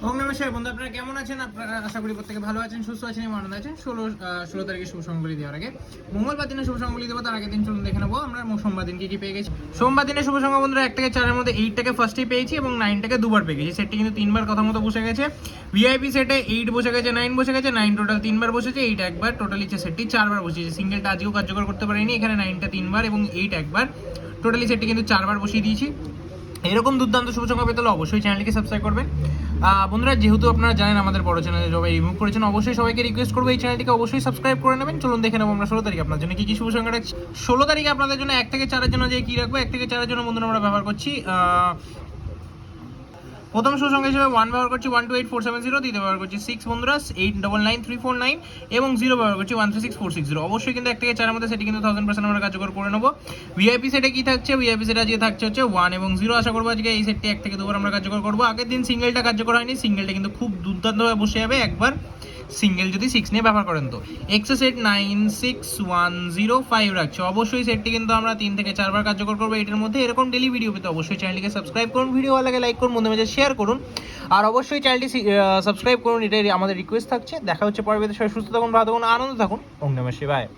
ওম নমঃ শিবায়। বন্ধু আপনারা কেমন আছেন? আপনারা আশা করি প্রত্যেকে ভালো আছেন, সুস্থ আছেন এবং আনন্দ আছেন। 16 তারিখে শুভ সংবলি দেওয়ার আগে মঙ্গলবার দিনে শুভ সংবলি দেবো, তার আগের দিন চলুন দেখে নেবো আমরা সোমবার দিন কি পেয়ে গেছি। সোমবার দিনে শুভ সংখ্যা বন্ধুরা 1 থেকে 4-এর মধ্যে 8টাকে ফার্স্টেই পেয়েছি এবং 9টাকে দুবার পেয়ে গেছি। সেটটি কিন্তু 3বার কথা মতো বসে গেছে। ভিআইপি সেটে 8 বসে গেছে, 9 বসে গেছে, 9 টোটাল 3বার বসেছে, 8 একবার, টোটালি সেটটি 4বার বসেছে। সিঙ্গেলটা আজকেও কার্যকর করতে পারিনি, এখানে 9টা 3বার এবং 8 একবার, টোটালি সেটটি কিন্তু 4বার বসিয়ে দিয়েছি। এরকম দুর্দান্ত শুভ সংখ্যা পেতে হলে অবশ্যই চ্যানেলটিকে সাবস্ক্রাইব করবেন। বন্ধুরা যেহেতু আপনারা জানেন আমাদের বড় চ্যানেলে সবাই রিমুভ করেছেন, অবশ্যই সবাইকে রিকোয়েস্ট করবো এই চ্যানেলটিকে অবশ্যই সাবস্ক্রাইব করে নেবেন। চলুন দেখে নেবো আমরা 16 তারিখ আপনার জন্য কি শুভ সংখ্যা রাখছি। 16 তারিখে আপনাদের জন্য 1 থেকে 4-এর জন্য যে কি রাখবো, 1 থেকে 4-এর জন্য বন্ধুরা আমরা ব্যবহার করছি প্রথম শুভ সংখ্যা হিসেবে 1 ব্যবহার করছি 128470, দ্বিতীয় ব্যবহার করছি 6 বন্ধুরা 899349 এবং 0 ব্যবহার করছি 136460। অবশ্যই কিন্তু 1 থেকে 4-এর মধ্যে সেটি কিন্তু 1000% আমরা কার্যকর করে নেবো। ভিআইপি সেটে কি থাকছে? ভিআইপি সেটে আজকে থাকছে হচ্ছে 1 এবং 0। আশা করবো আজকে এই সেটটি 1 থেকে 2বার আমরা কার্যকর করবো। আগের দিন সিঙ্গেলটা কার্যকর হয়নি, সিঙ্গেলটা কিন্তু খুব দুর্দান্তভাবে বসে যাবে একবার সিঙ্গেল যদি 6 নিয়ে ব্যবহার করেন। তো এক্সেস সেট 96105 রাখছে। অবশ্যই সেটটি কিন্তু আমরা 3 থেকে 4বার কার্যকর করবো এটার মধ্যে। এরকম ডেলি ভিডিও পেতে অবশ্যই চ্যানেলটিকে সাবস্ক্রাইব করুন, ভিডিও ভালো লাগে লাইক করুন, বন্ধুদের মাঝে শেয়ার করুন, আর অবশ্যই চ্যানেলটি সাবস্ক্রাইব করুন, এটাই আমাদের রিকোয়েস্ট থাকছে। দেখা হচ্ছে পরবর্তী, সবাই সুস্থ থাকুন, ভালো থাকুন, আনন্দ থাকুন। ওম নমঃ শিবায়।